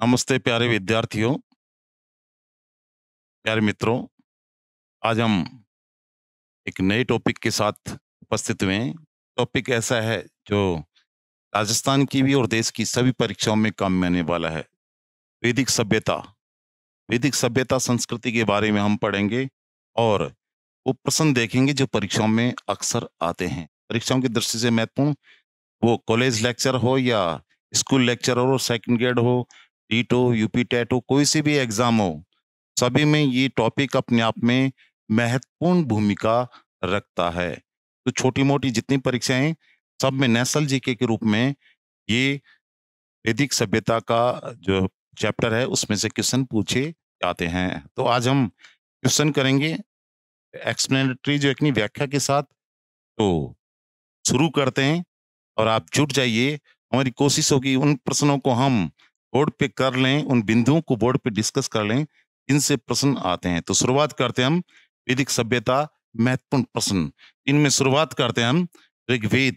नमस्ते प्यारे विद्यार्थियों, प्यारे मित्रों। आज हम एक नए टॉपिक के साथ उपस्थित हुए हैं। टॉपिक ऐसा है जो राजस्थान की भी और देश की सभी परीक्षाओं में काम में आने वाला है। वैदिक सभ्यता। वैदिक सभ्यता संस्कृति के बारे में हम पढ़ेंगे और वो प्रश्न देखेंगे जो परीक्षाओं में अक्सर आते हैं। परीक्षाओं की दृष्टि से महत्वपूर्ण, वो कॉलेज लेक्चर हो या स्कूल लेक्चर हो, सेकंड ग्रेड हो, टीट हो, यूपी टेट हो, कोई सी भी एग्जाम हो, सभी में ये टॉपिक अपने आप में महत्वपूर्ण भूमिका रखता है। तो छोटी-मोटी जितनी परीक्षाएं, सब में नेशनल जीके के रूप में ये वैदिक सभ्यता का जो चैप्टर है उसमें से क्वेश्चन पूछे जाते हैं। तो आज हम क्वेश्चन करेंगे एक्सप्लेनेटरी जो एक व्याख्या के साथ। तो शुरू करते हैं और आप जुट जाइए। हमारी कोशिश होगी उन प्रश्नों को हम बोर्ड पे कर लें, उन बिंदुओं को बोर्ड पे डिस्कस कर लें जिनसे प्रश्न आते हैं। तो शुरुआत करते हैं हम वैदिक सभ्यता महत्वपूर्ण प्रश्न। इनमें शुरुआत करते हैं हम ऋग्वेद।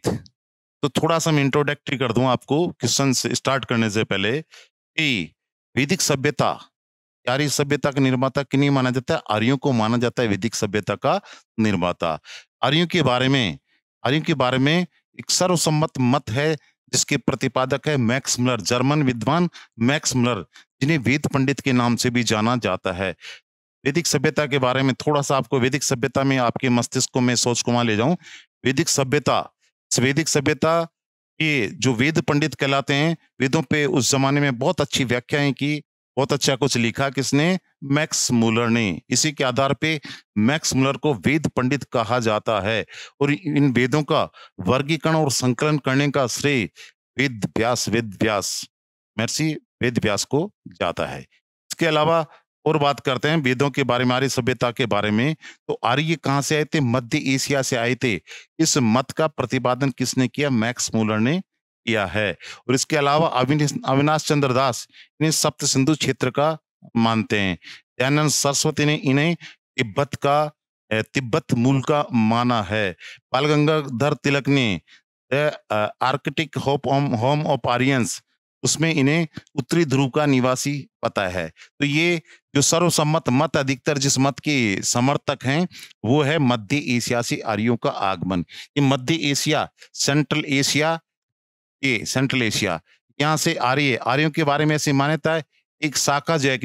तो थोड़ा सा मैं इंट्रोडक्टरी कर दूं आपको क्वेश्चन से स्टार्ट करने से पहले कि वैदिक सभ्यता, आर्य सभ्यता का निर्माता किन्हें माना जाता है? आर्यों को माना जाता है वैदिक सभ्यता का निर्माता। आर्यों के बारे में एक सर्वसम्मत मत है जिसके प्रतिपादक है मैक्स मुलर, जर्मन विद्वान मैक्स मुलर, जिन्हें वेद पंडित के नाम से भी जाना जाता है। वैदिक सभ्यता के बारे में थोड़ा सा आपको वैदिक सभ्यता में आपके मस्तिष्क में सोच को ले जाऊं। वैदिक सभ्यता के जो वेद पंडित कहलाते हैं, वेदों पे उस जमाने में बहुत अच्छी व्याख्याएं की, बहुत अच्छा कुछ लिखा किसने? मैक्स मुलर ने। इसी के आधार पे मैक्स मुलर को वेद पंडित कहा जाता है और इन वेदों का वर्गीकरण और संकलन करने का श्रेय वेद व्यास महर्षि वेद व्यास को जाता है। इसके अलावा और बात करते हैं वेदों के बारे में, आर्य सभ्यता के बारे में। तो आर्य कहाँ से आए थे? मध्य एशिया से आए थे। इस मत का प्रतिपादन किसने किया? मैक्स मुलर ने किया है। और इसके अलावा अविनाश चंद्र दास इन्हें सप्त सिंधु क्षेत्र का मानते हैं। दयानंद सरस्वती ने इन्हें तिब्बत मूल का माना है। बाल गंगाधर तिलक ने आर्कटिक होम ऑफ आर्यंस, उसमें इन्हें उत्तरी ध्रुव का निवासी पता है। तो ये जो सर्वसम्मत मत, अधिकतर जिस मत के समर्थक हैं वो है मध्य एशिया से आर्यों का आगमन। ये मध्य एशिया, सेंट्रल एशिया, यहाँ से आर्यों के बारे में ऐसी मान्यता है। एक शाखा जो है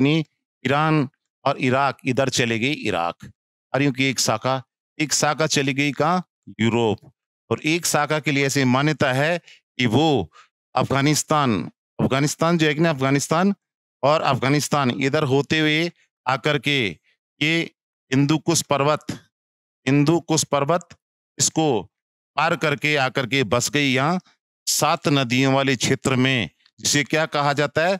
ईरान और इराक, इधर चले गई इराक। आर्यों की एक शाखा चली गई कहाँ? यूरोप। और एक शाखा के लिए ऐसी मान्यता है कि वो अफगानिस्तान जो है अफगानिस्तान और अफगानिस्तान इधर होते हुए आकर के ये हिंदू कुश पर्वत इसको पार करके आकर के बस गई यहाँ 7 नदियों वाले क्षेत्र में, जिसे क्या कहा जाता है?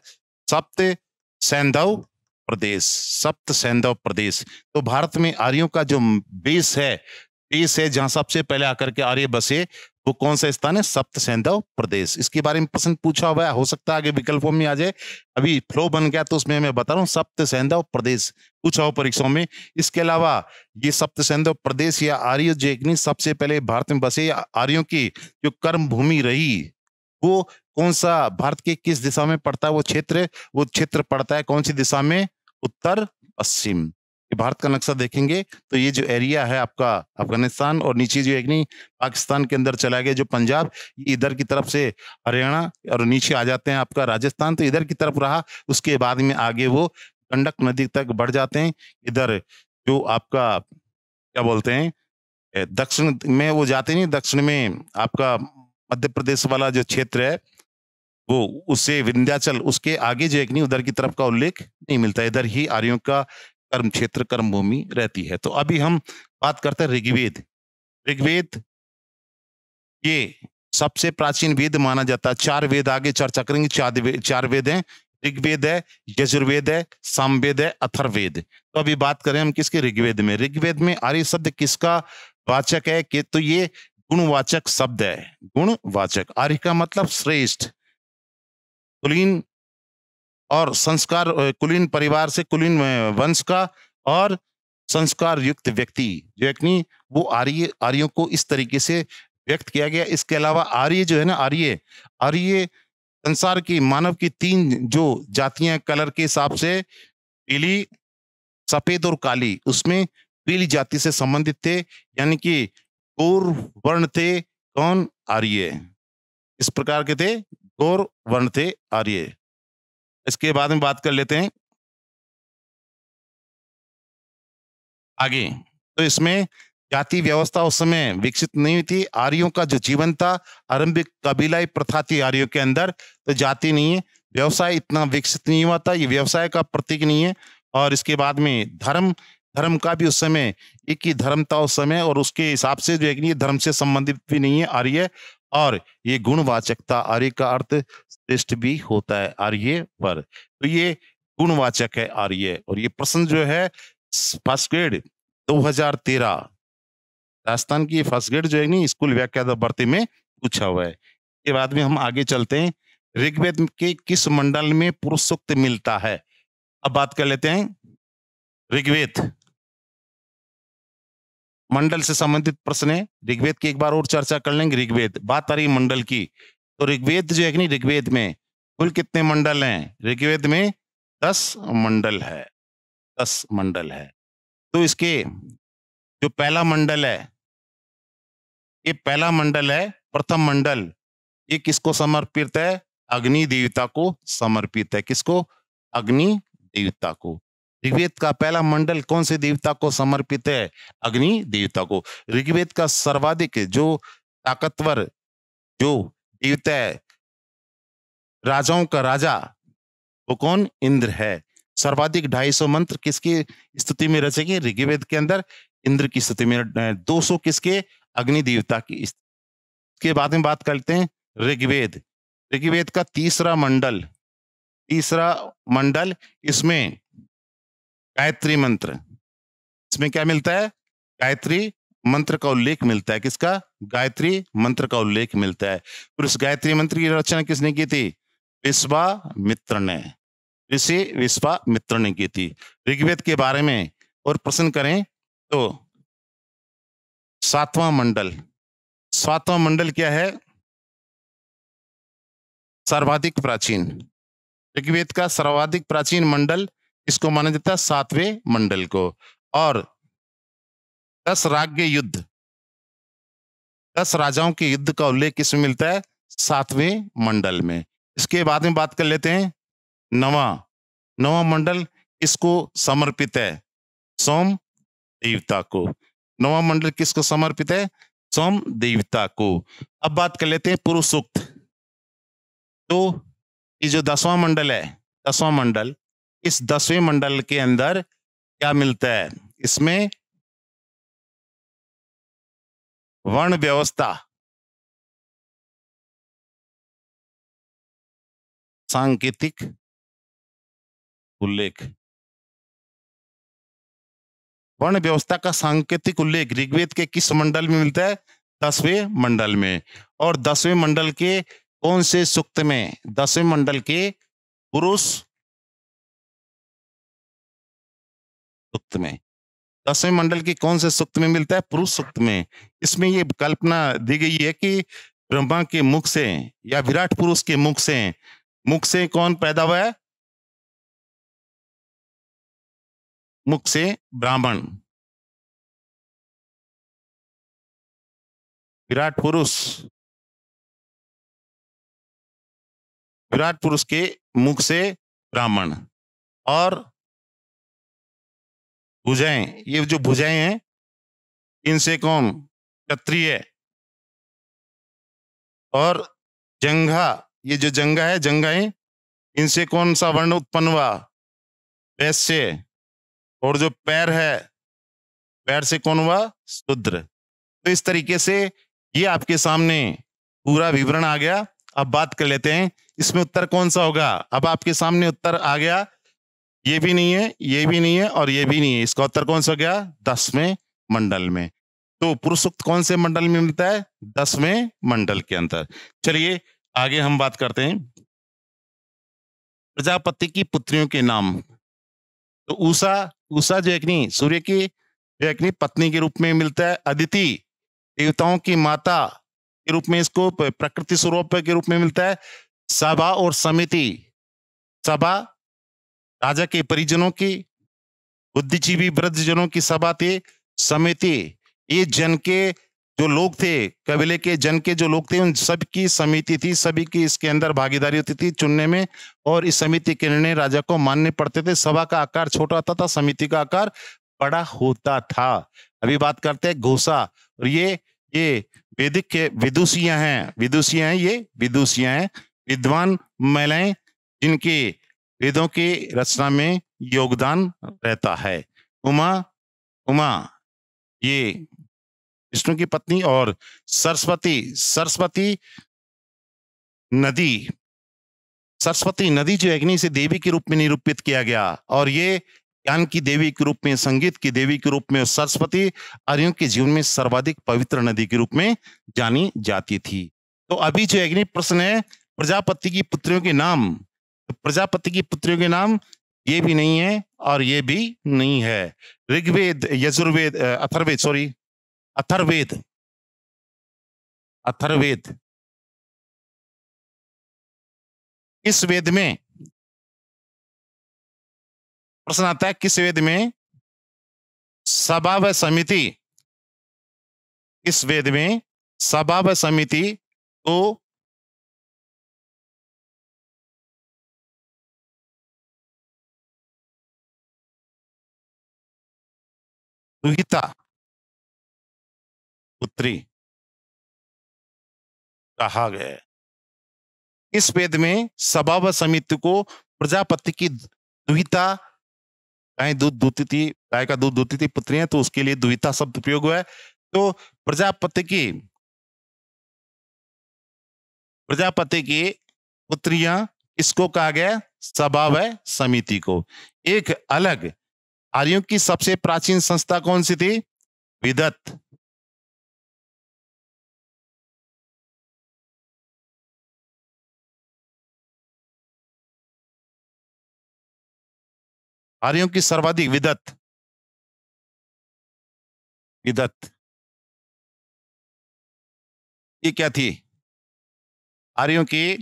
सप्त सैंधव प्रदेश। तो भारत में आर्यों का जो बेस है जहां सबसे पहले आकर के आर्य बसे, वो कौन सा स्थान है? सप्त सैंधव प्रदेश। इसके बारे में प्रश्न पूछा हुआ है, हो सकता है आगे विकल्पों में आ जाए। अभी फ्लो बन गया तो उसमें मैं बता रहा हूँ सप्त सैंधव प्रदेश पूछा हो परीक्षाओं में। इसके अलावा ये सप्त सैंधव प्रदेश या आर्य जो सबसे पहले भारत में बसे, आर्यों की जो कर्म भूमि रही, वो कौन सा, भारत के किस दिशा में पड़ता है वो क्षेत्र पड़ता है कौन सी दिशा में? उत्तर पश्चिम। भारत का नक्शा देखेंगे तो ये जो एरिया है आपका अफगानिस्तान, और नीचे जो एक पाकिस्तान के अंदर चला गया जो पंजाब, ये इधर की तरफ से हरियाणा, और नीचे आ जाते हैं आपका राजस्थान, तो इधर की तरफ रहा। उसके बाद में आगे वो गंडक नदी तक बढ़ जाते हैं। इधर जो आपका क्या बोलते हैं, दक्षिण में वो जाते नहीं, दक्षिण में आपका मध्य प्रदेश वाला जो क्षेत्र है वो, उससे विंध्याचल, उसके आगे जो एक उधर की तरफ का उल्लेख नहीं मिलता। इधर ही आर्यों का कर्म क्षेत्र, कर्म भूमि रहती है। तो अभी हम बात करते हैं ऋग्वेद ये सबसे प्राचीन वेद माना जाता है। 4 वेद आगे चर्चा करेंगे। 4 वेद हैं, ऋग्वेद है, यजुर्वेद है, सामवेद है, अथर्ववेद। तो अभी बात करें हम किसके? ऋग्वेद में। ऋग्वेद में आर्य शब्द किसका वाचक है? कि तो ये गुणवाचक शब्द है, गुणवाचक। आर्य का मतलब श्रेष्ठ, कुलीन और संस्कार, कुलीन परिवार से, कुलीन वंश का और संस्कार युक्त व्यक्ति जो है वो आर्यों को इस तरीके से व्यक्त किया गया। इसके अलावा आर्य जो है ना, आर्य संसार की मानव की 3 जो जातियां कलर के हिसाब से, पीली, सफेद और काली, उसमें पीली जाति से संबंधित थे, यानी कि गौर वर्ण थे कौन? आर्य। इस प्रकार के थे, गौर वर्ण थे आर्य। इसके बाद में बात कर लेते हैं आगे। तो इसमें जाति व्यवस्था उस समय विकसित नहीं हुई थी। आर्यों का जो जीवन था, आरंभिक कबीलाई प्रथा थी आर्यों के अंदर, तो जाति नहीं है। व्यवसाय इतना विकसित नहीं हुआ था, ये व्यवसाय का प्रतीक नहीं है। और इसके बाद में धर्म, धर्म का भी उस समय एक ही धर्म था उस समय, और उसके हिसाब से जो है कि ये धर्म से संबंधित भी नहीं है आर्य। और ये गुणवाचकता, आर्य का अर्थ श्रेष्ठ भी होता है आर्य पर, तो ये गुणवाचक है आर्य। और ये प्रश्न जो है फर्स्ट ग्रेड 2013 राजस्थान की फर्स्ट ग्रेड जो है नहीं स्कूल व्याख्या भर्ती में पूछा हुआ है। इसके बाद में हम आगे चलते हैं, ऋग्वेद के किस मंडल में पुरुष सूक्त मिलता है? अब बात कर लेते हैं ऋग्वेद मंडल से संबंधित प्रश्न है। ऋग्वेद की एक बार और चर्चा कर लेंगे। ऋग्वेद, बात आ रही मंडल की, तो ऋग्वेद जो है नहीं, ऋग्वेद में कुल कितने मंडल हैं? ऋग्वेद में 10 मंडल है, 10 मंडल है। तो इसके जो पहला मंडल है, ये पहला मंडल है, प्रथम मंडल, ये किसको समर्पित है? अग्नि देवता को समर्पित है। किसको? अग्नि देवता को। ऋग्वेद का पहला मंडल कौन से देवता को समर्पित है? अग्नि देवता को। ऋग्वेद का सर्वाधिक जो ताकतवर जो देवता है, राजाओं का राजा, वो कौन? इंद्र है। सर्वाधिक 250 मंत्र किसकी स्तुति में रचे गए? ऋग्वेद के अंदर इंद्र की स्तुति में। 200 किसके? अग्नि देवता की। इसके बाद में बात करते हैं ऋग्वेद। ऋग्वेद का तीसरा मंडल, इसमें गायत्री मंत्र, इसमें क्या मिलता है? गायत्री मंत्र का उल्लेख मिलता है। किसका? गायत्री मंत्र का उल्लेख मिलता है। फिर उस गायत्री मंत्र की रचना किसने की थी? विश्वामित्र ने, ऋषि विश्वामित्र ने की थी। ऋग्वेद के बारे में और प्रश्न करें तो सातवां मंडल क्या है? सर्वाधिक प्राचीन। ऋग्वेद का सर्वाधिक प्राचीन मंडल इसको माना जाता है, 7वें मंडल को। और 10 राजाओं के युद्ध का उल्लेख किसमें मिलता है? 7वें मंडल में। इसके बाद में बात कर लेते हैं नवा मंडल किसको समर्पित है? सोम देवता को। नवा मंडल किसको समर्पित है? सोम देवता को। अब बात कर लेते हैं पुरुष सूक्त। तो ये जो 10वां मंडल है, 10वां मंडल, इस 10वें मंडल के अंदर क्या मिलता है? इसमें वर्ण व्यवस्था, सांकेतिक उल्लेख, वर्ण व्यवस्था का सांकेतिक उल्लेख ऋग्वेद के किस मंडल में मिलता है? 10वें मंडल में। और 10वें मंडल के कौन से सूक्त में? 10वें मंडल के पुरुष सूक्त में। 10वें मंडल की कौन से सूक्त में मिलता है? पुरुष सूक्त में। इसमें ये कल्पना दी गई है कि ब्रह्मा के मुख से या विराट पुरुष के मुख से कौन पैदा हुआ है? मुख से ब्राह्मण। विराट पुरुष के मुख से ब्राह्मण। और भुजाएं, ये जो भुजाएं हैं, इनसे कौन? क्षत्रिय। और जंघा, ये जो जंघा है, जंघाएं, इनसे कौन सा वर्ण उत्पन्न हुआ? वैश्य। और जो पैर है, पैर से कौन हुआ? शूद्र। तो इस तरीके से ये आपके सामने पूरा विवरण आ गया। अब बात कर लेते हैं इसमें उत्तर कौन सा होगा। अब आपके सामने उत्तर आ गया, ये भी नहीं है, ये भी नहीं है, और ये भी नहीं है। इसका उत्तर कौन सा हो गया? 10वें मंडल में। तो पुरुष सूक्त कौन से मंडल में मिलता है? 10वें मंडल के अंदर। चलिए आगे हम बात करते हैं प्रजापति की पुत्रियों के नाम। तो उषा जो एक नहीं, सूर्य की जो एक नहीं पत्नी के रूप में मिलता है। अदिति देवताओं की माता के रूप में इसको प्रकृति स्वरूप के रूप में मिलता है। सभा और समिति। सभा राजा के परिजनों की, बुद्धिजीवी वृद्धजनों की सभा थी। समिति ये जन के जो लोग थे, कबीले के जन के जो लोग थे, उन सब की समिति थी। सभी की इसके अंदर भागीदारी होती थी चुनने में, और इस समिति के निर्णय राजा को मानने पड़ते थे। सभा का आकार छोटा होता था, समिति का आकार बड़ा होता था। अभी बात करते हैं घोषा। और ये वैदिक के विदुषियां हैं। विदुषियां हैं, ये विदुषियां हैं, विद्वान महिलाएं जिनके वेदों की रचना में योगदान रहता है। उमा ये विष्णु की पत्नी। और सरस्वती नदी जो अग्नि से देवी के रूप में निरूपित किया गया, और ये ज्ञान की देवी के रूप में, संगीत की देवी के रूप में, सरस्वती आर्यों के जीवन में सर्वाधिक पवित्र नदी के रूप में जानी जाती थी। तो अभी जो अग्नि प्रश्न है, प्रजापति की पुत्रियों के नाम, प्रजापति की पुत्रियों के नाम ये भी नहीं है और ये भी नहीं है। ऋग्वेद, यजुर्वेद, अथर्ववेद इस वेद में प्रश्न आता है, किस वेद में सभा व समिति, इस वेद में सभा व समिति तो दुहिता पुत्री कहा गया। इस वेद में सभा व समिति को प्रजापति की दुहिता, गाय दूध दूती थी, गाय का दूध दूती थी पुत्रियां, तो उसके लिए दुहिता शब्द प्रयोग हुआ है। तो प्रजापति की पुत्रियां इसको कहा गया, सभा व समिति को। एक अलग आर्यों की सबसे प्राचीन संस्था कौन सी थी? विदत। आर्यों की सर्वाधिक विदत ये क्या थी? आर्यों की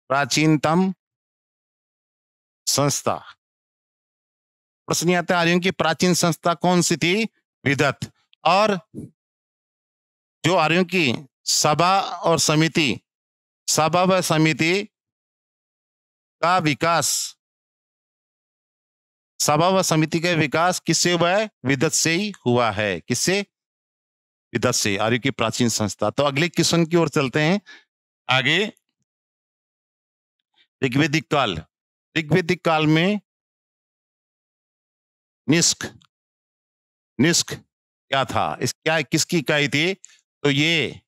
प्राचीनतम संस्था। प्रश्न आता है, आर्यों की प्राचीन संस्था कौन सी थी? विदत। और जो आर्यों की सभा और समिति, सभा व समिति का विकास, सभा व समिति का विकास किससे हुआ है? विदत से ही हुआ है। किससे? विदत से, आर्यों की प्राचीन संस्था। तो अगले क्वेश्चन की ओर चलते हैं आगे। ऋग्वेदिक काल में निष्क क्या था? किसकी इकाई थी? तो ये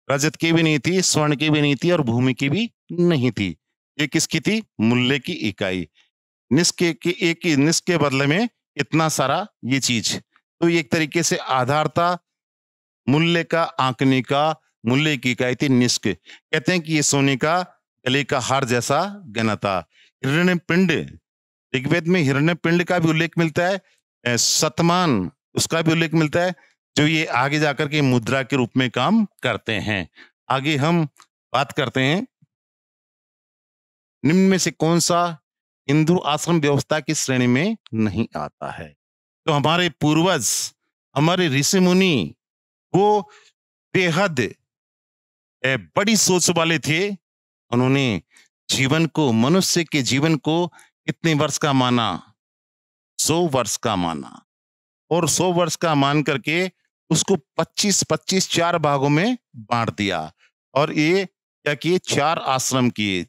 रजत की भी नहीं थी, स्वर्ण की भी नहीं थी, और भूमि की भी नहीं थी। ये किसकी थी? मूल्य की इकाई। निष्क के बदले में इतना सारा ये चीज, तो एक तरीके से आधार था मूल्य का आंकने का। मूल्य की इकाई थी निष्क। कहते हैं कि ये सोने का गले का हार जैसा गना था। हिरण्यपिंड, ऋग्वेद में हिरण्यपिंड का भी उल्लेख मिलता है, शतमान उसका भी उल्लेख मिलता है, जो ये आगे जाकर के मुद्रा के रूप में काम करते हैं। आगे हम बात करते हैं, निम्न में से कौन सा हिंदू आश्रम व्यवस्था की श्रेणी में नहीं आता है? तो हमारे पूर्वज, हमारे ऋषि मुनि, वो बेहद बड़ी सोच वाले थे। उन्होंने जीवन को, मनुष्य के जीवन को कितने वर्ष का माना? 100 वर्ष का माना। और 100 वर्ष का मान करके उसको 25-25 4 भागों में बांट दिया। और ये क्या किए? 4 आश्रम किए।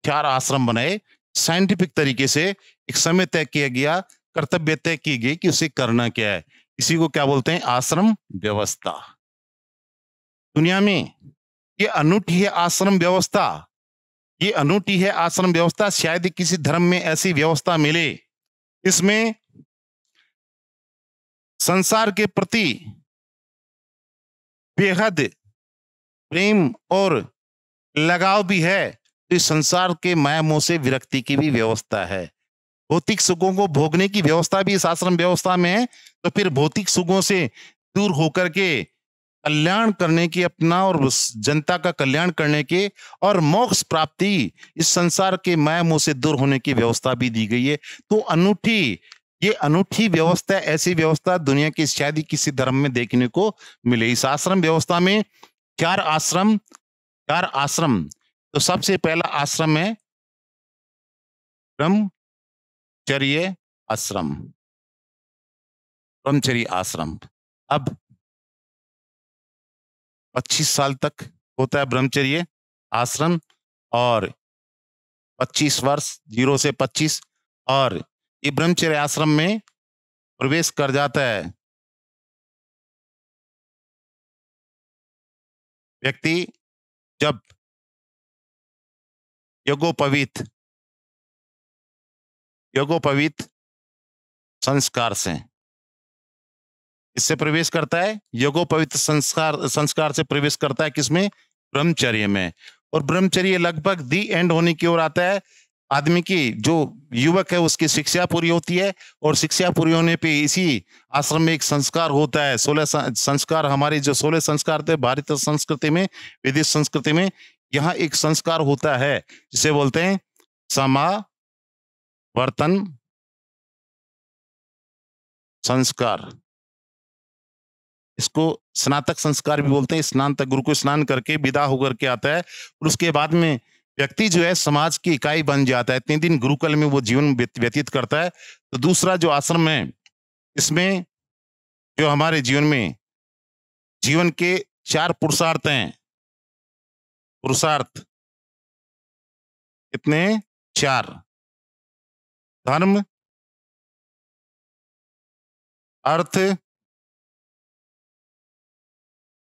4 आश्रम बनाए। साइंटिफिक तरीके से एक समय तय किया गया, कर्तव्य तय की गई कि उसे करना क्या है। इसी को क्या बोलते हैं? आश्रम व्यवस्था। दुनिया में ये अनूठी है आश्रम व्यवस्था। ये अनूठी है आश्रम व्यवस्था। शायद ही किसी धर्म में ऐसी व्यवस्था मिले। इसमें संसार के प्रति बेहद प्रेम और लगाव भी है। तो इस संसार के माया मोह से विरक्ति की भी व्यवस्था है। भौतिक सुखों को भोगने की व्यवस्था भी इस आश्रम व्यवस्था में है। तो फिर भौतिक सुखों से दूर होकर के कल्याण करने की, अपना और उस जनता का कल्याण करने के, और मोक्ष प्राप्ति, इस संसार के माया मोह से दूर होने की व्यवस्था भी दी गई है। तो ये अनूठी व्यवस्था, ऐसी व्यवस्था दुनिया के शायद ही किसी धर्म में देखने को मिले। इस आश्रम व्यवस्था में चार आश्रम। तो सबसे पहला आश्रम है ब्रह्मचर्य आश्रम। ब्रह्मचर्य आश्रम अब 25 साल तक होता है ब्रह्मचर्य आश्रम, और 25 वर्ष 0 से 25, और ये ब्रह्मचर्य आश्रम में प्रवेश कर जाता है व्यक्ति जब यज्ञोपवीत संस्कार से, इससे प्रवेश करता है, यज्ञोपवीत संस्कार से प्रवेश करता है किसमें? ब्रह्मचर्य में। और ब्रह्मचर्य लगभग दी एंड होने की ओर आता है। आदमी की, जो युवक है, उसकी शिक्षा पूरी होती है, और शिक्षा पूरी होने पे इसी आश्रम में एक संस्कार होता है। 16 संस्कार, हमारे जो 16 संस्कार थे भारतीय संस्कृति में, वैदिक संस्कृति में, यहाँ एक संस्कार होता है जिसे बोलते हैं समावर्तन संस्कार। इसको स्नातक संस्कार भी बोलते हैं। स्नान तक, गुरु को स्नान करके विदा होकर के आता है, और उसके बाद में व्यक्ति जो है समाज की इकाई बन जाता है। इतने दिन गुरुकुल में वो जीवन व्यतीत करता है। तो दूसरा जो आश्रम है, इसमें जो हमारे जीवन में जीवन के 4 पुरुषार्थ हैं। पुरुषार्थ कितने? 4। धर्म, अर्थ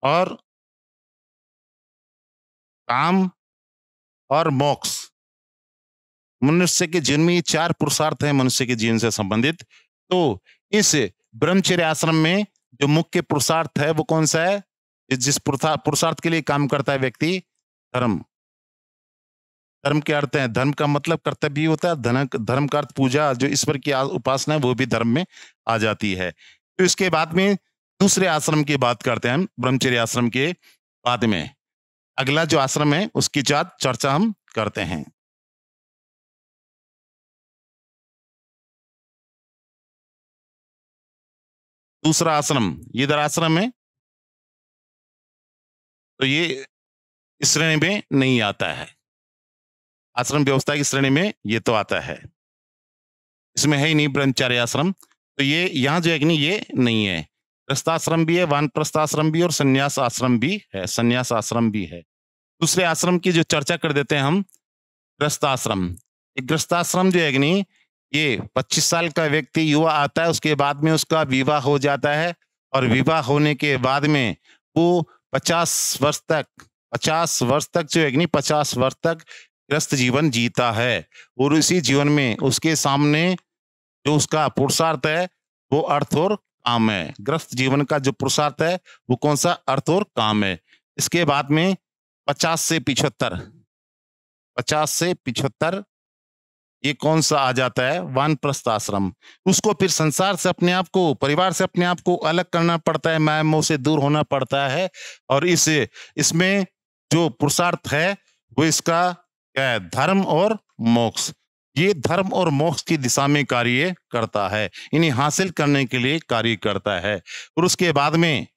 और काम और मोक्ष। मनुष्य के जीवन में ये 4 पुरुषार्थ हैं मनुष्य के जीवन से संबंधित। तो इस ब्रह्मचर्य आश्रम में जो मुख्य पुरुषार्थ है वो कौन सा है? जिस पुरुषार्थ के लिए काम करता है व्यक्ति? धर्म। धर्म के अर्थ है, धर्म का मतलब कर्तव्य होता है। धर्म का अर्थ पूजा, जो ईश्वर की उपासना है, वो भी धर्म में आ जाती है। तो इसके बाद में दूसरे आश्रम की बात करते हैं हम। ब्रह्मचर्य आश्रम के बाद में अगला जो आश्रम है उसकी चर्चा हम करते हैं। दूसरा आश्रम, ये इधर आश्रम है, तो ये इस श्रेणी में नहीं आता है। आश्रम व्यवस्था की श्रेणी में ये तो आता है, इसमें है ही नहीं ब्रह्मचर्य आश्रम। तो ये यहाँ जो है कि नहीं, ये नहीं है। गृहस्थाश्रम भी है, वानप्रस्थाश्रम भी, और संन्यास आश्रम भी है। संन्यास आश्रम भी है। दूसरे आश्रम की जो चर्चा कर देते हैं हम, गृहस्थाश्रम। एक गृहस्थाश्रम जो है कि नहीं, ये 25 साल का व्यक्ति युवा आता है, उसके बाद में उसका विवाह हो जाता है, और विवाह होने के बाद में वो 50 वर्ष तक जो है कि नहीं, 50 वर्ष तक गृहस्थ जीवन जीता है। और इसी जीवन में उसके सामने जो उसका पुरुषार्थ है वो अर्थ और काम है। गृहस्थ जीवन का जो पुरुषार्थ है वो कौन सा? अर्थ और काम है। इसके बाद में 50 से 75 ये कौन सा आ जाता है? वानप्रस्थ आश्रम। उसको फिर संसार से अपने आप को, परिवार से अपने आप को अलग करना पड़ता है, माया मोह से दूर होना पड़ता है। और इसमें जो पुरुषार्थ है वो इसका क्या है? धर्म और मोक्ष। ये धर्म और मोक्ष की दिशा में कार्य करता है, इन्हें हासिल करने के लिए कार्य करता है। और उसके बाद में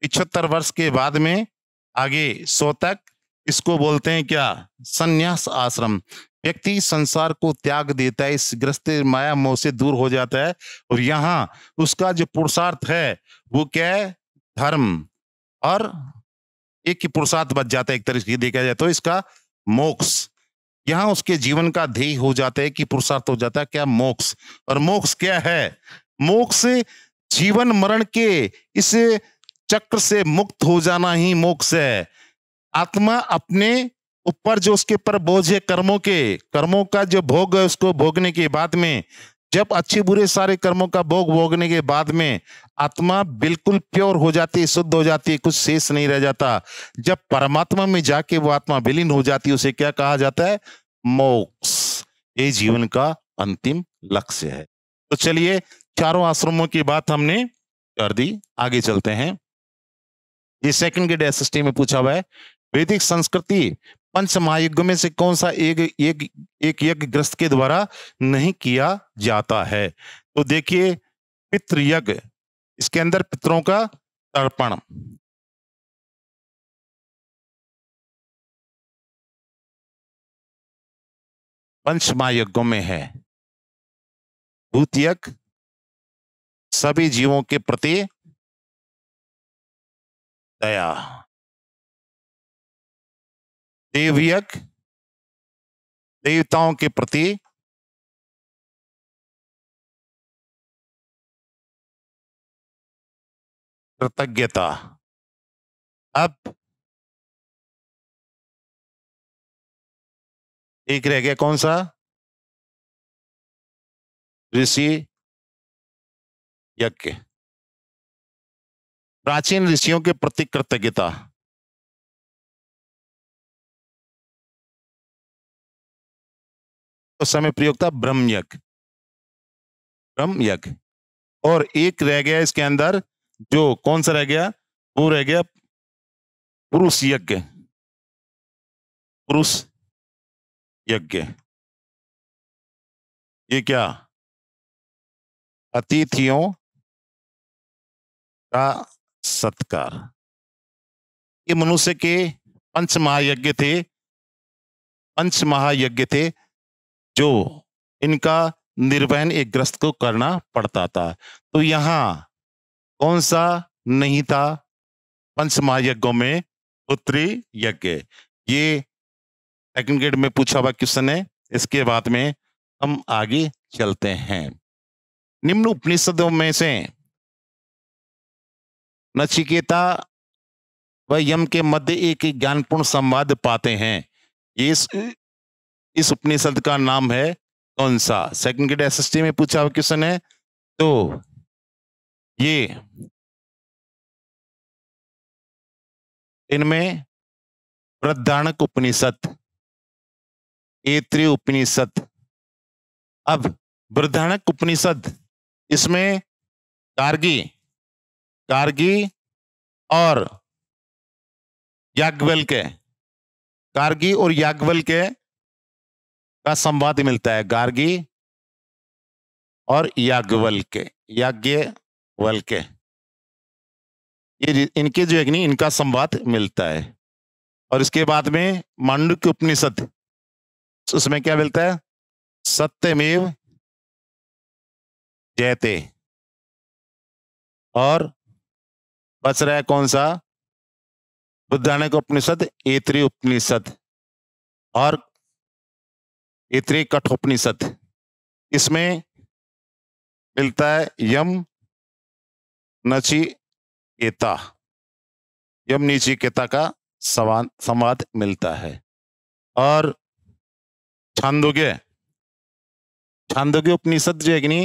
75 वर्ष के बाद में आगे 100 तक, इसको बोलते हैं क्या? संन्यास आश्रम। व्यक्ति संसार को त्याग देता है, इस ग्रस्त माया मोह से दूर हो जाता है, और यहाँ उसका जो पुरुषार्थ है वो क्या है? धर्म, और एक ही पुरुषार्थ बच जाता है एक तरह से देखा जाए तो, इसका मोक्ष। यहाँ उसके जीवन का ध्येय हो जाता है कि पुरुषार्थ हो जाता है क्या? मोक्ष। और मोक्ष क्या है? मोक्ष जीवन मरण के इस चक्र से मुक्त हो जाना ही मोक्ष है। आत्मा अपने ऊपर जो उसके पर बोझ है कर्मों का जो भोग है, उसको भोगने के बाद में, जब अच्छे बुरे सारे कर्मों का भोग भोगने के बाद में आत्मा बिल्कुल प्योर हो जाती है, शुद्ध हो जाती है, कुछ शेष नहीं रह जाता। जब परमात्मा में जाके वो आत्मा विलीन हो जाती है, उसे क्या कहा जाता है? मोक्ष। ये जीवन का अंतिम लक्ष्य है। तो चलिए, चारों आश्रमों की बात हमने कर दी, आगे चलते हैं। ये सेकंड ग्रेड एसएसटी में पूछा हुआ है। वैदिक संस्कृति पंच महायज्ञों में से कौन सा एक यज्ञ ग्रस्त के द्वारा नहीं किया जाता है? तो देखिए, पितृयज्ञ, इसके अंदर पितरों का तर्पण। पंच महायज्ञों में है। भूत यज्ञ, सभी जीवों के प्रति दया। देवयज्ञ, देवताओं के प्रति कृतज्ञता। अब एक रह गया, कौन सा? ऋषि यज्ञ, प्राचीन ऋषियों के प्रति कृतज्ञता। उस समय प्रयोग था ब्रह्म यज्ञ, ब्रह्म यज्ञ। और एक रह गया इसके अंदर, जो कौन सा रह गया? वो रह गया पुरुष यज्ञ, पुरुष यज्ञ। ये क्या? अतिथियों का सत्कार। ये मनुष्य के पंच महायज्ञ थे, पंच महायज्ञ थे, जो इनका निर्वहन एक ग्रस्त को करना पड़ता था। तो यहां कौन सा नहीं था पंच महायज्ञों में? पुत्री यज्ञ। ये सेकंड ग्रेड में पूछा हुआ क्वेश्चन है। इसके बाद में हम आगे चलते हैं। निम्न उपनिषदों में से नचिकेता व यम के मध्य एक ज्ञानपूर्ण संवाद पाते हैं। इस उपनिषद का नाम है कौन सा? सेकंड ग्रेड एसएसटी में पूछा हुआ क्वेश्चन है। तो ये इनमें बृहदारण्यक उपनिषद, ऐत्रेय उपनिषद। अब बृहदारण्यक उपनिषद, इसमें गार्गी, गार्गी और याज्ञवल्क्य, गार्गी और याज्ञवल्क्य का संवाद मिलता है। गार्गी और याज्ञवल्क्य, याज्ञवल्क्य, ये इनके जो अग्नि, इनका संवाद मिलता है। और इसके बाद में मांडुक्य उपनिषद, उसमें क्या मिलता है? सत्यमेव जयते। और बच रहा है कौन सा? बृहदारण्यक उपनिषद, ऐत्रेय उपनिषद और ऐत्रेय कठोपनिषद। इसमें मिलता है यम नचिकेता, यम नचिकेता का संवाद मिलता है। और छांदोग्य, छांदोग्य उपनिषद जो अग्नि,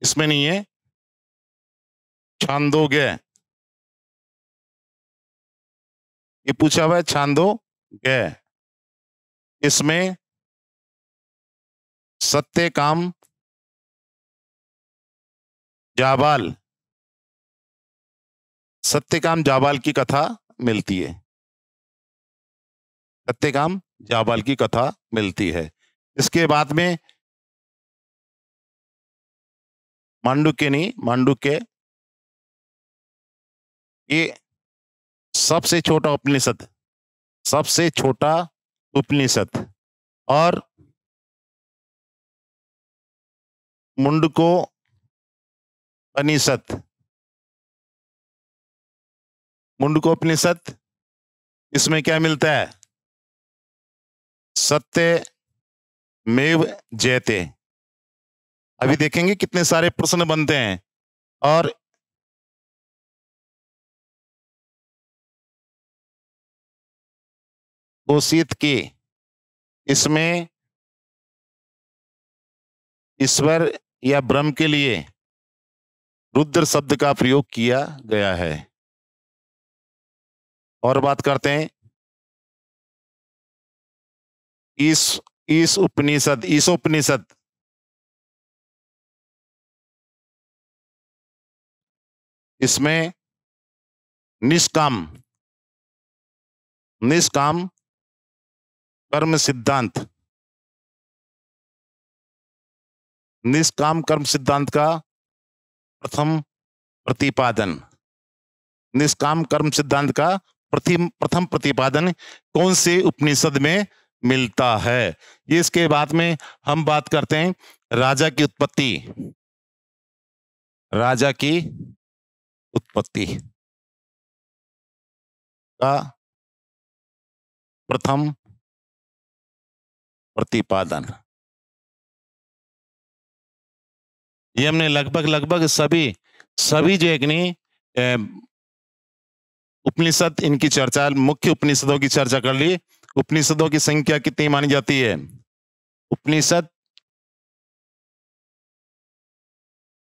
इसमें नहीं है। छांदोग्य, ये पूछा हुआ है छांदोग्य। इसमें सत्य काम जाबाल, सत्यकाम जाबाल की कथा मिलती है। सत्यकाम जाबाल की कथा मिलती है। इसके बाद में मांडुक्य नहीं, मांडुक्य ये सबसे छोटा उपनिषद, सबसे छोटा उपनिषद। और मुंडको उपनिषद, मुंडकोपनिषद, इसमें क्या मिलता है? सत्य मेव जयते। अभी देखेंगे कितने सारे प्रश्न बनते हैं। और कोशित के, इसमें ईश्वर या ब्रह्म के लिए रुद्र शब्द का प्रयोग किया गया है। और बात करते हैं ईश उपनिषद, ईशोपनिषद, इसमें निष्काम निष्काम कर्म सिद्धांत, निष्काम कर्म सिद्धांत का प्रथम प्रतिपादन, निष्काम कर्म सिद्धांत का प्रथम प्रतिपादन कौन से उपनिषद में मिलता है? ये इसके बाद में हम बात करते हैं राजा की उत्पत्ति, राजा की उत्पत्ति का प्रथम प्रतिपादन। ये हमने लगभग सभी जो एक नहीं उपनिषद, इनकी चर्चा, मुख्य उपनिषदों की चर्चा कर ली। उपनिषदों की संख्या कितनी मानी जाती है? उपनिषद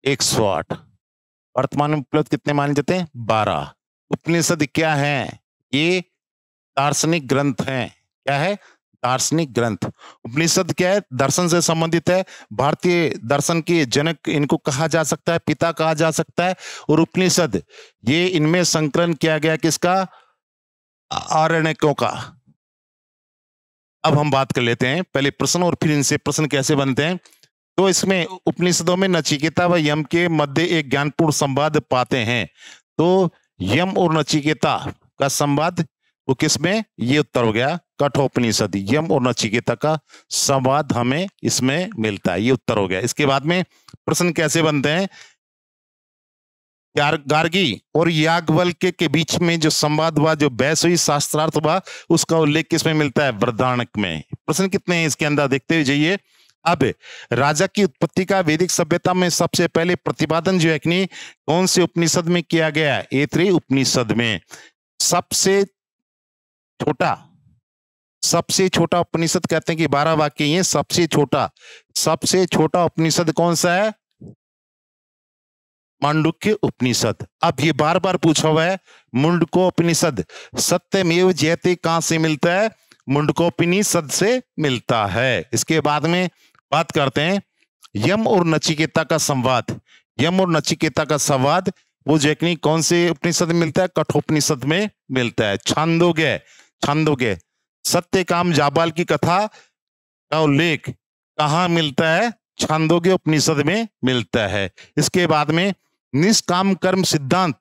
108। वर्तमान में उपलब्ध कितने माने जाते हैं? 12। उपनिषद क्या है? ये दार्शनिक ग्रंथ हैं। क्या है? दार्शनिक ग्रंथ। उपनिषद क्या है? दर्शन से संबंधित है। भारतीय दर्शन के जनक इनको कहा जा सकता है, पिता कहा जा सकता है। और उपनिषद ये इनमें संकलन किया गया किसका? आरण्यकों का। अब हम बात कर लेते हैं पहले प्रश्न और फिर इनसे प्रश्न कैसे बनते हैं। तो इसमें उपनिषदों में नचिकेता व यम के मध्य एक ज्ञानपूर्ण संवाद पाते हैं। तो यम और नचिकेता का संवाद वो किसमें? ये उत्तर हो गया कठोपनिषद। यम और नचिकेता का संवाद हमें इसमें मिलता है, ये उत्तर हो गया। इसके बाद में प्रश्न कैसे बनते हैं? गार्गी और याज्ञवल्क्य के बीच में जो संवाद हुआ, जो बहस हुई, शास्त्रार्थ हुआ, उसका उल्लेख किसमें मिलता है? बृहदारण्यक में। प्रश्न कितने हैं इसके अंदर देखते हुए जाइए। अब राजा की उत्पत्ति का वैदिक सभ्यता में सबसे पहले प्रतिपादन जो है कि कौन से उपनिषद में किया गया? ऐतरेय उपनिषद में। सबसे छोटा उपनिषद कहते हैं कि 12 वाक्य ये सबसे छोटा उपनिषद कौन सा है? मांडुक्य उपनिषद। अब ये बार बार पूछा हुआ है मुंडकोपनिषद। सत्यमेव जयते कहां से मिलता है? मुंडकोपनिषद से मिलता है। इसके बाद में बात करते हैं यम और नचिकेता का संवाद। यम और नचिकेता का संवाद वो जैकनी कौन से उपनिषद में मिलता है? कठोपनिषद में मिलता है। छांदोग्य सत्यकाम जाबाल की कथा का उल्लेख कहां मिलता है? छांदोग्य उपनिषद में मिलता है। इसके बाद में निष्काम कर्म सिद्धांत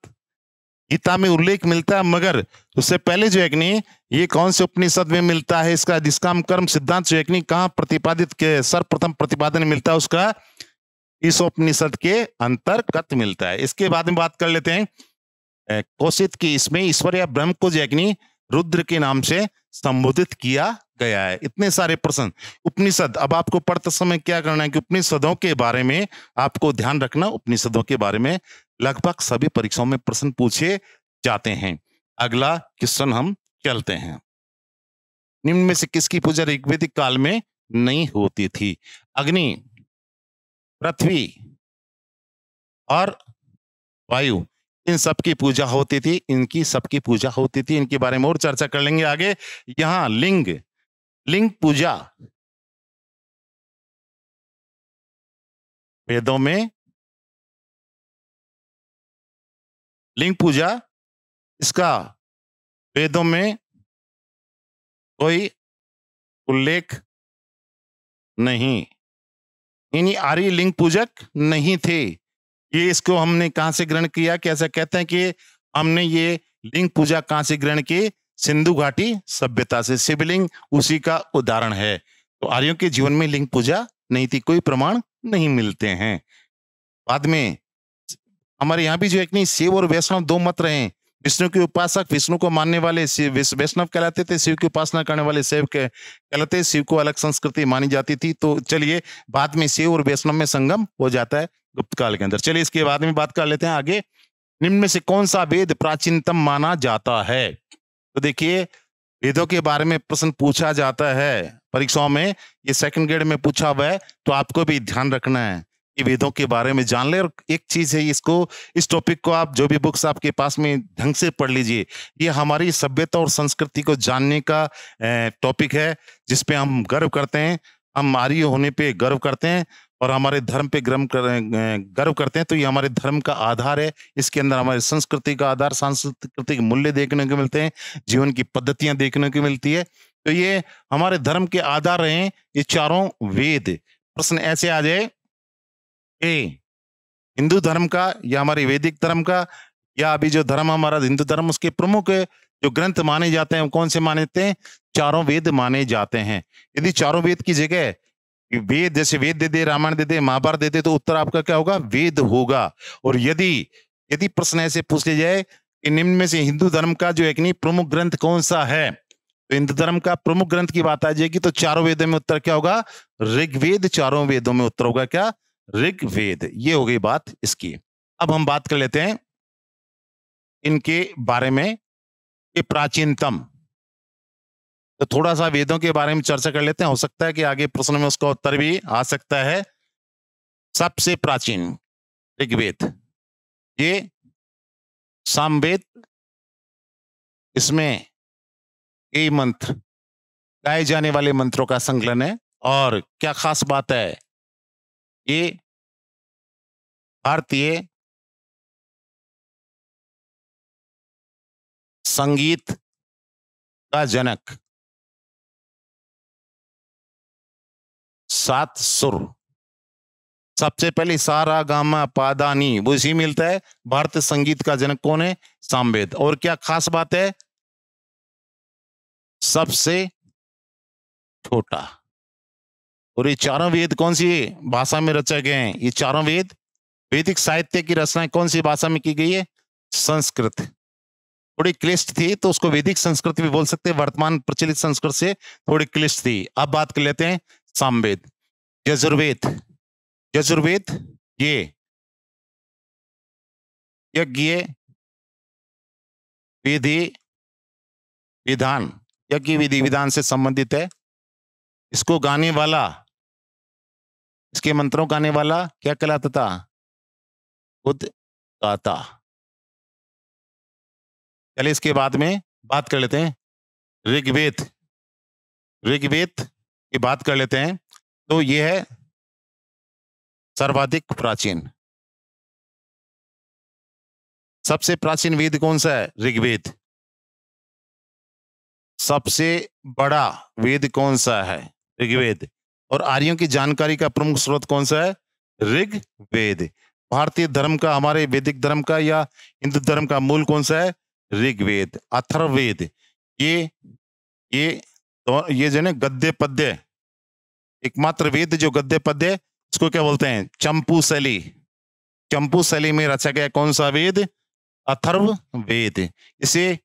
गीता में उल्लेख मिलता है, मगर उससे पहले जो है कि नहीं ये कौन से उपनिषद में मिलता है? इसका निष्काम कर्म सिद्धांत जो है कि नहीं कहां प्रतिपादित के सर्वप्रथम प्रतिपादन मिलता है? उसका इस उपनिषद के अंतर्गत मिलता है। इसके बाद में बात कर लेते हैं कौशिक की, इसमें ईश्वर या ब्रह्म को जो है कि नहीं रुद्र के नाम से संबोधित किया गया है। इतने सारे प्रश्न उपनिषद। अब आपको पढ़ते समय क्या करना है कि उपनिषदों के बारे में आपको ध्यान रखना। उपनिषदों के बारे में लगभग सभी परीक्षाओं में प्रश्न पूछे जाते हैं। अगला क्वेश्चन हम चलते हैं। निम्न में से किसकी पूजा ऋग्वैदिक काल में नहीं होती थी? अग्नि, पृथ्वी और वायु, इन सबकी पूजा होती थी। इनकी सबकी पूजा होती थी। इनके बारे में और चर्चा कर लेंगे आगे। यहां लिंग पूजा वेदों में, लिंग पूजा इसका वेदों में कोई उल्लेख नहीं। यानी आर्य लिंग पूजक नहीं थे। ये इसको हमने कहां से ग्रहण किया? कैसे कहते हैं कि हमने ये लिंग पूजा कहां से ग्रहण की? सिंधु घाटी सभ्यता से। शिवलिंग उसी का उदाहरण है। तो आर्यों के जीवन में लिंग पूजा नहीं थी, कोई प्रमाण नहीं मिलते हैं। बाद में हमारे यहाँ भी जो एक नहीं शिव और वैष्णव दो मत रहे। विष्णु के उपासक विष्णु को मानने वाले वैष्णव कहलाते थे, शिव की उपासना करने वाले शैव कहलाते। शिव को अलग संस्कृति मानी जाती थी। तो चलिए बाद में शिव और वैष्णव में संगम हो जाता है गुप्त काल के अंदर। चलिए इसके बाद में बात कर लेते हैं आगे। निम्न में से कौन सा वेद प्राचीनतम माना जाता है? तो देखिए वेदों के बारे में प्रश्न पूछा जाता है परीक्षाओं में। ये सेकंड ग्रेड में पूछा हुआ है, तो आपको भी ध्यान रखना है कि वेदों के बारे में जान ले। और एक चीज है, इस टॉपिक को आप जो भी बुक्स आपके पास में ढंग से पढ़ लीजिए। ये हमारी सभ्यता और संस्कृति को जानने का टॉपिक है, जिसपे हम गर्व करते हैं। हम आर्य होने पे गर्व करते हैं और हमारे धर्म पे गर्व करते हैं, तो ये हमारे धर्म का आधार है। इसके अंदर हमारी संस्कृति का आधार, सांस्कृतिक मूल्य देखने को मिलते हैं, जीवन की पद्धतियां देखने को मिलती है। तो ये हमारे धर्म के आधार रहे ये चारों वेद। प्रश्न ऐसे आ जाए कि हिंदू धर्म का या हमारे वैदिक धर्म का, या अभी जो धर्म हमारा हिंदू धर्म, उसके प्रमुख जो ग्रंथ माने जाते हैं वो कौन से माने जाते हैं? चारों वेद माने जाते हैं। यदि चारों वेद की जगह वेद, जैसे वेद दे दे, रामायण दे दे, महाभारत दे दे, तो उत्तर आपका क्या होगा? वेद होगा। और यदि यदि प्रश्न ऐसे पूछ लिया जाए कि निम्न में से हिंदू धर्म का जो एक नहीं प्रमुख ग्रंथ कौन सा है, तो हिंदू धर्म का प्रमुख ग्रंथ की बात आ जाएगी तो चारों वेदों में उत्तर क्या होगा? ऋग्वेद। चारों वेदों में उत्तर होगा क्या? ऋग्वेद। ये हो गई बात इसकी। अब हम बात कर लेते हैं इनके बारे में कि प्राचीनतम, तो थोड़ा सा वेदों के बारे में चर्चा कर लेते हैं। हो सकता है कि आगे प्रश्न में उसका उत्तर भी आ सकता है। सबसे प्राचीन ऋग्वेद, ये सामवेद, इसमें कई मंत्र, गाए जाने वाले मंत्रों का संकलन है। और क्या खास बात है, ये भारतीय संगीत का जनक, 7 सुर, सबसे पहले सा रा गा मा पा धा नी, वो इसी मिलता है। भारतीय संगीत का जनक कौन है? सामवेद। और क्या खास बात है, सबसे छोटा। और ये चारों वेद कौन सी भाषा में रचे गए हैं? ये चारों वेद, वैदिक साहित्य की रचना कौन सी भाषा में की गई है? संस्कृत। थोड़ी क्लिष्ट थी तो उसको वैदिक संस्कृत भी बोल सकते हैं, वर्तमान प्रचलित संस्कृत से थोड़ी क्लिष्ट थी। अब बात कर लेते हैं सामवेद। यजुर्वेद, यजुर्वेद ये यज्ञ, विधि, विधान, यज्ञ विधि विधान से संबंधित है। इसको गाने वाला, इसके मंत्रों गाने वाला क्या कहलाता था? उद्गाता। चलिए इसके बाद में बात कर लेते हैं ऋग्वेद। ऋग्वेद की बात कर लेते हैं तो यह है सर्वाधिक प्राचीन। सबसे प्राचीन वेद कौन सा है? ऋग्वेद। सबसे बड़ा वेद कौन सा है? ऋग्वेद। और आर्यों की जानकारी का प्रमुख स्रोत कौन सा है? ऋग्वेद। भारतीय धर्म का, हमारे वैदिक धर्म का या हिंदू धर्म का मूल कौन सा है? ऋग्वेद। अथर्ववेद, ये जो है गद्य पद्य, एकमात्र वेद जो गद्य पद्य, इसको क्या बोलते हैं? चंपू शैली। चंपू शैली में रचा गया कौन सा वेद? अथर्ववेद। इसे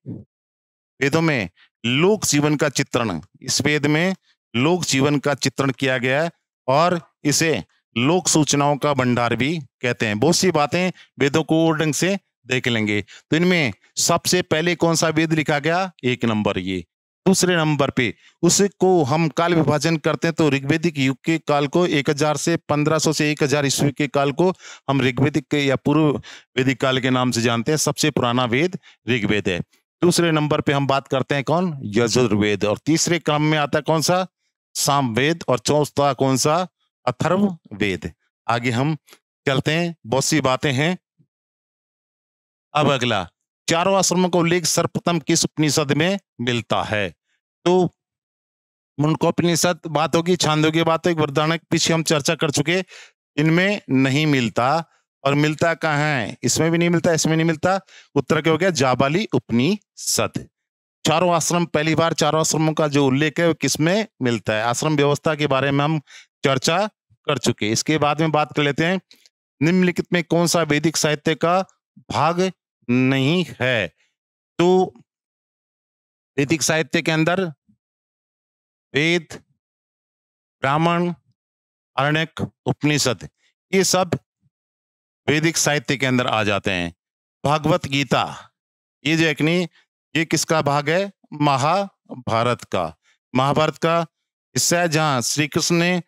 वेदों में लोक जीवन का चित्रण, इस वेद में लोक जीवन का चित्रण किया गया है और इसे लोक सूचनाओं का भंडार भी कहते हैं। बहुत सी बातें वेदों को और ढंग से देख लेंगे। तो इनमें सबसे पहले कौन सा वेद लिखा गया? 1 नंबर ये। दूसरे नंबर पे उसको हम काल विभाजन करते हैं तो ऋग्वेदिक युग के काल को 1000 से 1500 से 1000 ईस्वी के काल को हम ऋग्वेदिक या पूर्व वैदिक काल के नाम से जानते हैं। सबसे पुराना वेद ऋग्वेद है। दूसरे नंबर पे हम बात करते हैं कौन? यजुर्वेद। और तीसरे क्रम में आता है कौन सा? सामवेद। और चौथा कौन सा? अथर्ववेद। आगे हम चलते हैं, बहुत सी बातें हैं। अब अगला, चारों आश्रमों का उल्लेख सर्वप्रथम किस उपनिषद में मिलता है? तो मुंडकोपनिषद बात होगी, छांदोग्य बात होगी, वृहदारण्यक पीछे हम चर्चा कर चुके, इनमें नहीं मिलता। और मिलता कहाँ है? इसमें भी नहीं मिलता, इसमें नहीं मिलता। उत्तर क्या हो गया? जाबाली उपनिषद। चारों आश्रम, पहली बार चारों आश्रमों का जो उल्लेख है वो किसमें मिलता है? आश्रम व्यवस्था के बारे में हम चर्चा कर चुके। इसके बाद में बात कर लेते हैं निम्नलिखित में कौन सा वैदिक साहित्य का भाग नहीं है? तो वैदिक साहित्य के अंदर वेद, ब्राह्मण, आरण्यक, उपनिषद, ये सब वैदिक साहित्य के अंदर आ जाते हैं। भागवत गीता, ये जो एक नहीं, ये किसका भाग है? महाभारत का। महाभारत का हिस्सा है जहां श्री कृष्ण ने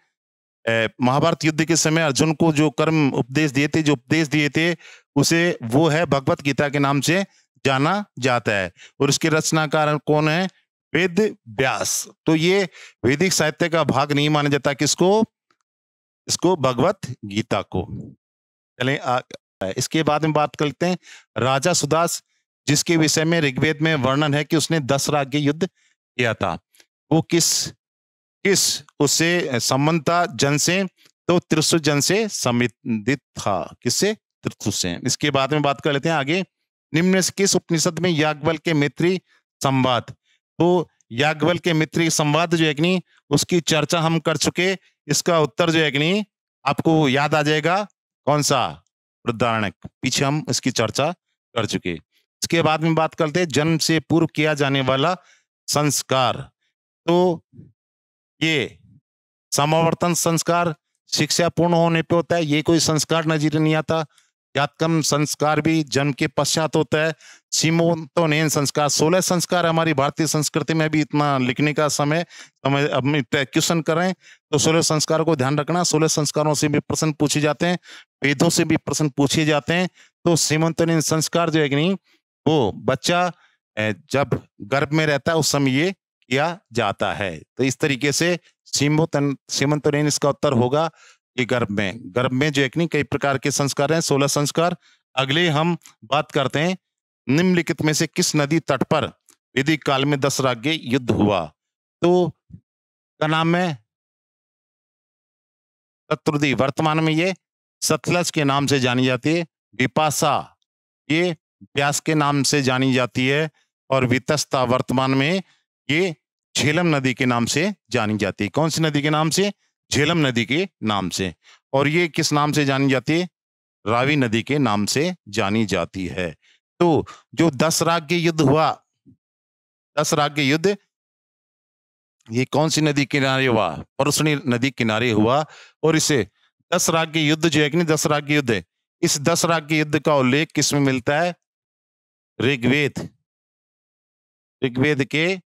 महाभारत युद्ध के समय अर्जुन को जो कर्म उपदेश दिए थे, जो उपदेश दिए थे, उसे वो है भगवत गीता के नाम से जाना जाता है। और उसके रचनाकार कौन है? वेद व्यास। तो ये वैदिक साहित्य का भाग नहीं माना जाता। किसको? इसको भगवत गीता को। चलें इसके बाद में बात करते हैं राजा सुदास, जिसके विषय में ऋग्वेद में वर्णन है कि उसने 10 राज्य युद्ध किया था। वो किस उससे संबंध था जन से, तो त्रिशु जन से संबंधित था। किससे? त्रिशु से। इसके बाद में बात कर लेते हैं आगे, निम्न में से किस उपनिषद में याज्ञवल्क्य के मैत्री संवाद, तो याज्ञवल्क्य के मैत्री संवाद जो है कि नहीं, उसकी चर्चा हम कर चुके। इसका उत्तर जो है कि नहीं आपको याद आ जाएगा, कौन सा? बृहदारण्यक। पीछे हम इसकी चर्चा कर चुके। इसके बाद में बात करते हैं जन्म से पूर्व किया जाने वाला संस्कार, तो ये समावर्तन संस्कार शिक्षा पूर्ण होने पे होता है, ये कोई संस्कार नजर नहीं आता। जातकर्म संस्कार भी जन्म के पश्चात होता है। सीमोत्तोनयन संस्कार, 16 संस्कार हमारी भारतीय संस्कृति में भी, इतना लिखने का समय अपनी क्वेश्चन करें तो 16 संस्कारों को ध्यान रखना। 16 संस्कारों से भी प्रश्न पूछे जाते हैं, वेदों से भी प्रश्न पूछे जाते हैं। तो सीमोत्तोनयन संस्कार जो है कि नहीं, वो बच्चा जब गर्भ में रहता है उस समय ये किया जाता है। तो इस तरीके से सीमोत्तोनयन इसका उत्तर होगा कि गर्भ में जो है कि नहीं कई प्रकार के संस्कार हैं, 16 संस्कार। अगले हम बात करते हैं निम्नलिखित में से किस नदी तट पर वैदिक काल में 10 राज्य युद्ध हुआ, तो का नाम है शत्रुदी, वर्तमान में ये सतलज के नाम से जानी जाती है। विपाशा ये व्यास के नाम से जानी जाती है, और वितस्ता वर्तमान में ये झेलम नदी के नाम से जानी जाती है। कौन सी नदी के नाम से? झेलम नदी के नाम से। और ये किस नाम से जानी जाती है? रावी नदी के नाम से जानी जाती है। तो जो 10 राज्य युद्ध हुआ, 10 राज्य युद्ध, ये कौन सी नदी किनारे हुआ? परसुनी नदी किनारे हुआ। और इसे 10 राज्य युद्ध जो है कि नहीं, 10 राज्य युद्ध, इस 10 राज्य युद्ध का उल्लेख किसमें मिलता है? ऋग्वेद के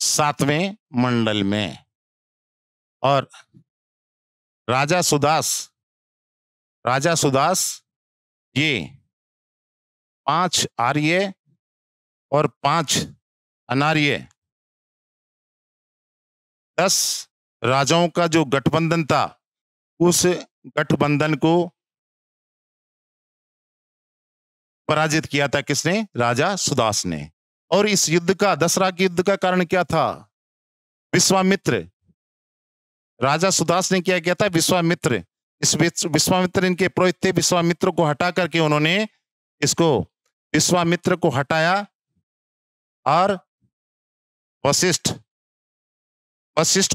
7वें मंडल में। और राजा सुदास ये 5 आर्य और 5 अनार्य 10 राजाओं का जो गठबंधन था, उस गठबंधन को पराजित किया था किसने? राजा सुदास ने। और इस युद्ध का, 10 राज्य युद्ध का कारण क्या था? विश्वामित्र, राजा सुदास ने क्या किया था? विश्वामित्र, विश्वामित्र इनके पुरोहित थे, विश्वामित्र को हटा करके उन्होंने विश्वामित्र को हटाया और वशिष्ठ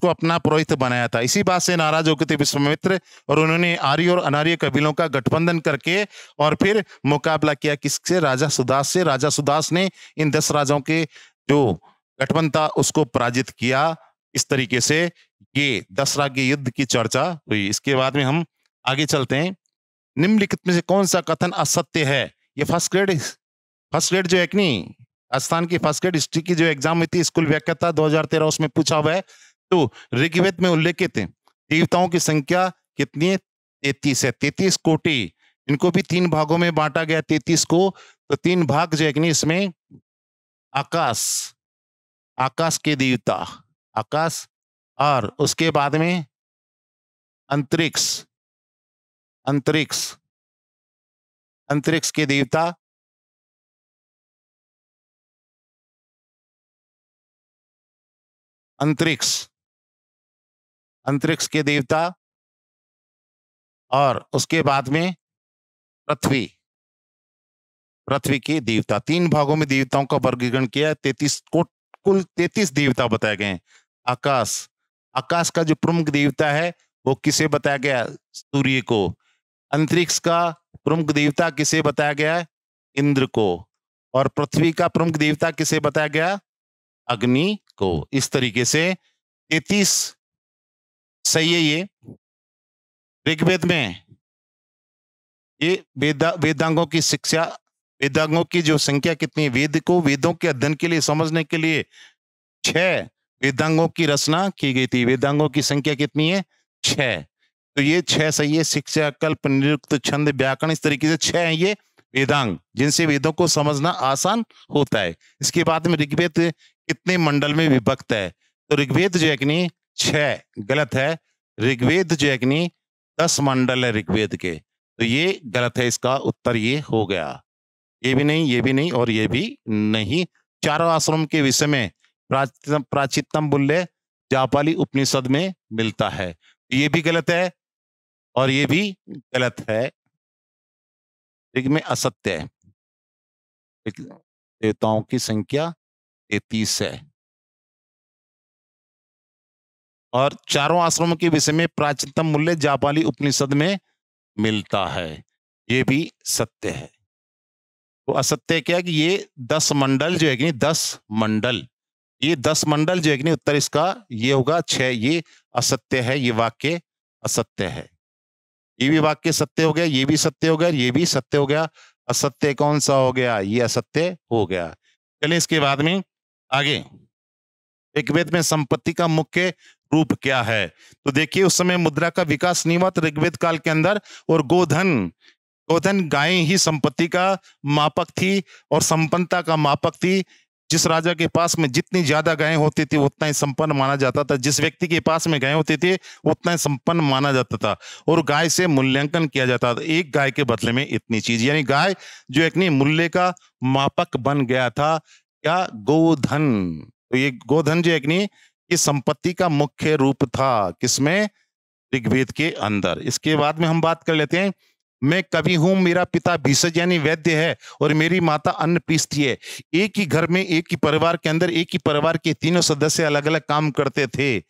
को अपना पुरोहित बनाया था। इसी बात से नाराज हो गए थे विश्वामित्र, और उन्होंने आर्य और अनार्य कबीलों का गठबंधन करके और फिर मुकाबला किया किससे? राजा सुदास से। राजा सुदास ने इन 10 राजाओं के जो गठबंधन था उसको पराजित किया। इस तरीके से ये 10 राज्य युद्ध की चर्चा हुई। इसके बाद में हम आगे चलते हैं, निम्नलिखित में से कौन सा कथन असत्य है? ये फर्स्ट ग्रेड जो है कि नहीं, राजस्थान की फर्स्ट ग्रेड हिस्ट्री की जो एग्जाम हुई थी, स्कूल व्याख्याता 2013, उसमें पूछा हुआ है। तो ऋग्वेद में उल्लेखित देवताओं की संख्या कितनी है? 33 है। 33 कोटि, इनको भी 3 भागों में बांटा गया 33 को। तो 3 भाग जो है कि नहीं, इसमें आकाश के देवता, आकाश, और उसके बाद में अंतरिक्ष के देवता, अंतरिक्ष के देवता, और उसके बाद में पृथ्वी के देवता। 3 भागों में देवताओं का वर्गीकरण किया। 33 कुल 33 देवता बताए गए। आकाश का जो प्रमुख देवता है वो किसे बताया गया? सूर्य को। अंतरिक्ष का प्रमुख देवता किसे बताया गया? इंद्र को। और पृथ्वी का प्रमुख देवता किसे बताया गया? अग्नि को। इस तरीके से 33 सही है। ये ऋग्वेद में ये वेदांगों की शिक्षा, वेदांगों की जो संख्या कितनी है? वेदों के अध्ययन के लिए, समझने के लिए 6 वेदांगों की रचना की गई थी। वेदांगों की संख्या कितनी है? 6। तो ये 6 सही है। शिक्षा, कल्प, निरुक्त, छंद, व्याकरण, इस तरीके से 6 हैं ये वेदांग, जिनसे वेदों को समझना आसान होता है। इसके बाद में ऋग्वेद कितने मंडल में विभक्त है? तो ऋग्वेद जो है कि नहीं 6 गलत है। ऋग्वेद जो है कि नहीं 10 मंडल है ऋग्वेद के, तो ये गलत है, इसका उत्तर ये हो गया। ये भी नहीं, ये भी नहीं और ये भी नहीं। चारों आश्रम के विषय में प्राचीनतम मूल्य जापाली उपनिषद में मिलता है, ये भी गलत है और ये भी गलत है। ऋग में असत्य है, देवताओं की संख्या 33 है और चारों आश्रमों के विषय में प्राचीनतम मूल्य जापाली उपनिषद में मिलता है, ये भी सत्य है। तो असत्य क्या है कि ये 10 मंडल जो है कि 10 मंडल, ये 10 मंडल जो है कि उत्तर इसका ये होगा 6, ये असत्य है, ये वाक्य असत्य है। ये भी वाक्य सत्य हो गया, ये भी सत्य हो गया, ये भी सत्य हो गया। असत्य कौन सा हो गया? ये असत्य हो गया। चलिए इसके बाद में आगे, ऋग्वेद में संपत्ति का मुख्य रूप क्या है? तो देखिए उस समय मुद्रा का विकास नहीं हुआ था ऋग्वेद काल के अंदर, और गोधन गायें ही संपत्ति का मापक थी और संपन्नता का मापक थी। जिस राजा के पास में जितनी ज्यादा गायें होती थी उतना ही संपन्न माना जाता था, जिस व्यक्ति के पास में गायें होती थी उतना ही संपन्न माना जाता था, और गाय से मूल्यांकन किया जाता था, एक गाय के बदले में इतनी चीज, यानी गाय जो एक मूल्य का मापक बन गया था। क्या? गोधन। तो ये गोधन जो एक ये संपत्ति का मुख्य रूप था, किसमें? ऋग्वेद के अंदर। इसके बाद में हम बात कर लेते हैं, मैं कवि हूं, मेरा पिता भीषज यानी वैद्य है और मेरी माता अन्न पीसती है। एक ही घर में, एक ही परिवार के अंदर, एक ही परिवार के तीनों सदस्य अलग अलग काम करते थे।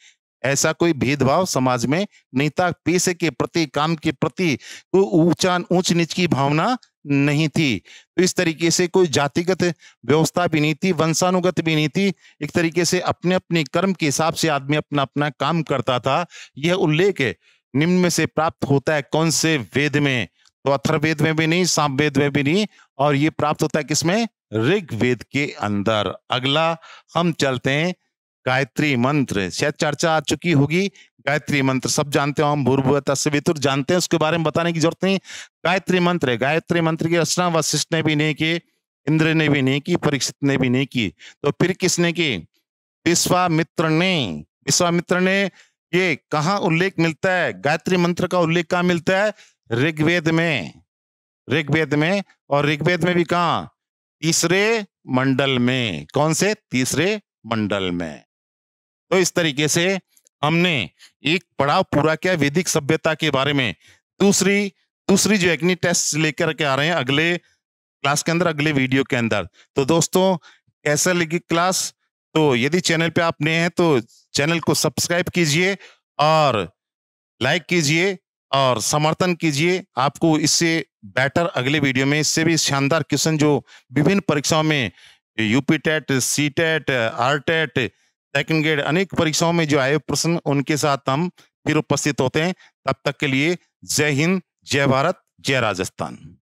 ऐसा कोई भेदभाव समाज में नहीं था। पेशे के प्रति, काम के प्रति कोई ऊंच नीच की भावना नहीं थी। तो इस तरीके से कोई जातिगत व्यवस्था भी नहीं थी, वंशानुगत भी नहीं थी। एक तरीके से अपने अपने कर्म के हिसाब से आदमी अपना अपना काम करता था। यह उल्लेख निम्न में से प्राप्त होता है कौन से वेद में? तो अथर्ववेद में भी नहीं, सामवेद में भी नहीं, और ये प्राप्त होता है किसमें? ऋग्वेद के अंदर। अगला हम चलते हैं गायत्री मंत्र। शायद चर्चा आ चुकी होगी। गायत्री मंत्र सब जानते हो, हम भूर्भुवः तस्सवितुर जानते हैं, उसके बारे में बताने की जरूरत नहीं। गायत्री मंत्र है, गायत्री मंत्र की रचना वशिष्ठ ने भी नहीं की, इंद्र ने भी नहीं की, परीक्षित ने भी नहीं की, तो फिर किसने की? विश्वामित्र ने। विश्वामित्र ने। ये कहाँ उल्लेख मिलता है? गायत्री मंत्र का उल्लेख कहाँ मिलता है? ऋग्वेद में। ऋग्वेद में, और ऋग्वेद में भी कहाँ? तीसरे मंडल में। कौन से? तीसरे मंडल में। तो इस तरीके से हमने एक पड़ाव पूरा किया वैदिक सभ्यता के बारे में। दूसरी जो एक टेस्ट लेकर के आ रहे हैं अगले क्लास के अंदर, अगले वीडियो के अंदर। तो दोस्तों कैसा लगी क्लास? तो यदि चैनल पे आप नए हैं तो चैनल को सब्सक्राइब कीजिए और लाइक कीजिए और समर्थन कीजिए। आपको इससे बेटर अगले वीडियो में इससे भी शानदार क्वेश्चन जो विभिन्न परीक्षाओं में, UP TET, C TET, R TET, second grade, अनेक परीक्षाओं में जो आए प्रश्न, उनके साथ हम फिर उपस्थित होते हैं। तब तक के लिए जय हिंद, जय भारत, जय राजस्थान।